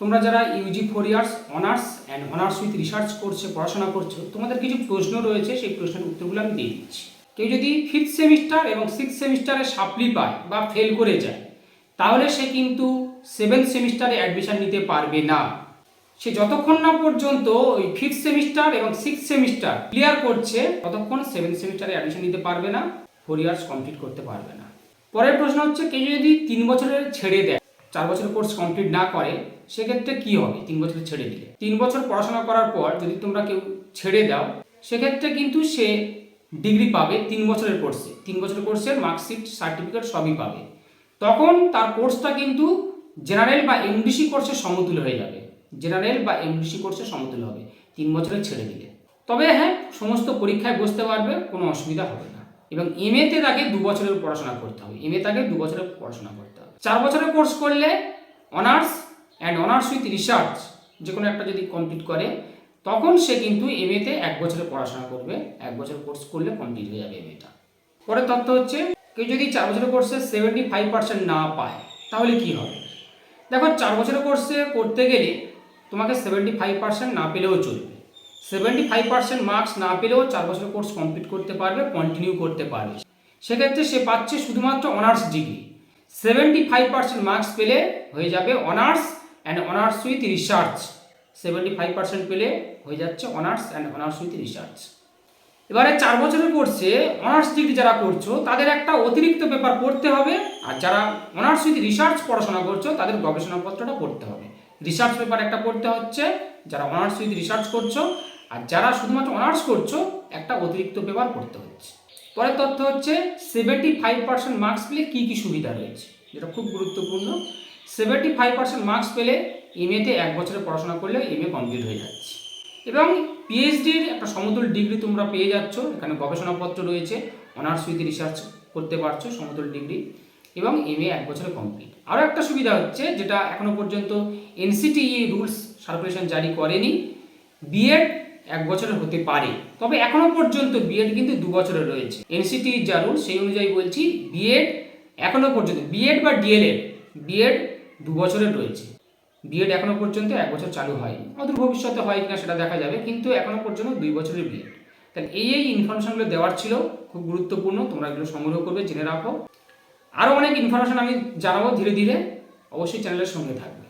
তোমরা যারা UG 4 years honours and honours with research কোর্সে পড়াশোনা করছো, তোমাদের কিছু প্রশ্ন রয়েছে, সেই প্রশ্নের উত্তরগুলো আমি দিয়ে দিচ্ছি। কেউ যদি 5th সেমিস্টার এবং 6th সেমিস্টারে সাপ্লি পায় বা ফেল করে যায়, তাহলে সে কিন্তু 7th সেমিস্টারে অ্যাডমিশন নিতে পারবে না। সে যতক্ষণ না পর্যন্ত ওই 5th সেমিস্টার এবং 6th সেমিস্টার ক্লিয়ার করছে, ততক্ষণ 7th সেমিস্টারে অ্যাডমিশন নিতে পারবে না, 4 ইয়ার্স কমপ্লিট করতে পারবে না। পরের প্রশ্ন হচ্ছে, কেউ যদি 3 বছরের ছেড়ে দেয়, 4 বছরের কোর্স কমপ্লিট না করে, সেক্ষেত্রে কি হবে? 3 বছর ছেড়ে দিলে, 3 বছর পড়াশোনা করার পর যদি তোমরা কেউ ছেড়ে দাও, সেক্ষেত্রে কিন্তু সে ডিগ্রি পাবে 3 বছরের কোর্সে, 3 বছরের কোর্সের মার্কশিট, সার্টিফিকেট সবই পাবে। তখন তার কোর্সটা কিন্তু জেনারেল বা এমডিসি কোর্সের সমতুল্য হয়ে যাবে, জেনারেল বা এমডিসি কোর্সের সমতুল্য হবে 3 বছরের ছেড়ে দিলে। তবে হ্যাঁ, সমস্ত পরীক্ষায় বসতে পারবে, কোনো অসুবিধা হবে না। এবং এমএতে তাকে 2 বছরের পড়াশোনা করতে হবে, এমএ তাকে 2 বছরের পড়াশোনা করতে হবে। 4 বছরের কোর্স করলে honours and honours with research যে কোনো একটা যদি কমপ্লিট করে, তখন সে কিন্তু এমএতে 1 বছরের পড়াশোনা করবে, 1 বছর কোর্স করলে কমপ্লিট হয়ে যাবে এমএটা। পরের তথ্য হচ্ছে, কেউ যদি 4 বছরের কোর্সে 75% না পায়, তাহলে কি হবে? দেখো, 4 বছরের কোর্সে করতে গেলে তোমাকে 75% না পেলেও চলবে। 75% মার্কস না পেলেও 4 বছরের কোর্স কমপ্লিট করতে পারবে, কন্টিনিউ করতে পারবে। সেক্ষেত্রে সে পাচ্ছে শুধুমাত্র অনার্স ডিগ্রি। 75% মার্কস পেলে হয়ে যাবে honours and honours with research. 75% পেলে হয়ে যাচ্ছে honours and honours with research. এবারে 4 বছরের কোর্সে অনার্স ডিগ্রি যারা করছো, তাদের একটা অতিরিক্ত পেপার পড়তে হবে, আর যারা অনার্স উইথ রিসার্চ পড়াশোনা করছো, তাদের গবেষণাপত্রটা পড়তে হবে। রিসার্চ পেপার একটা পড়তে হচ্ছে যারা অনার্স উইথ রিসার্চ করছো, আর যারা শুধুমাত্র অনার্স করছো, একটা অতিরিক্ত পেপার পড়তে হচ্ছে। পরের তথ্য হচ্ছে, 75% মার্কস পেলে কী কী সুবিধা রয়েছে, যেটা খুব গুরুত্বপূর্ণ। 75% মার্কস পেলে এমএতে 1 বছরের পড়াশোনা করলে এমএ কমপ্লিট হয়ে যাচ্ছে, এবং পিএইচডির একটা সমতুল ডিগ্রি তোমরা পেয়ে যাচ্ছ। এখানে গবেষণাপত্র রয়েছে, অনার্স উইথ রিসার্চ করতে পারছো, সমতুল ডিগ্রি, এবং এমএ 1 বছরে কমপ্লিট। আরও একটা সুবিধা হচ্ছে, যেটা এখনও পর্যন্ত এনসিটিই রুলস সার্কুলেশন জারি করেনি, বিএড 1 বছরের হতে পারে, তবে এখনও পর্যন্ত বিএড কিন্তু 2 বছরের রয়েছে। এনসিটির যা রুল, সেই অনুযায়ী বলছি, বিএড এখনও পর্যন্ত, বিএড বা ডিএলএড, বিএড 2 বছরের রয়েছে। বিএড এখনও পর্যন্ত 1 বছর চালু হয়নি, অদূর ভবিষ্যতে হয় কিনা সেটা দেখা যাবে, কিন্তু এখনও পর্যন্ত 2 বছরের বিএড। তাহলে এই ইনফরমেশনগুলো দেওয়ার ছিল, খুব গুরুত্বপূর্ণ, তোমরা এগুলো সংগ্রহ করবে, জেনে রাখো। আরও অনেক ইনফরমেশন আমি জানাবো ধীরে ধীরে, অবশ্যই চ্যানেলের সঙ্গে থাকবে।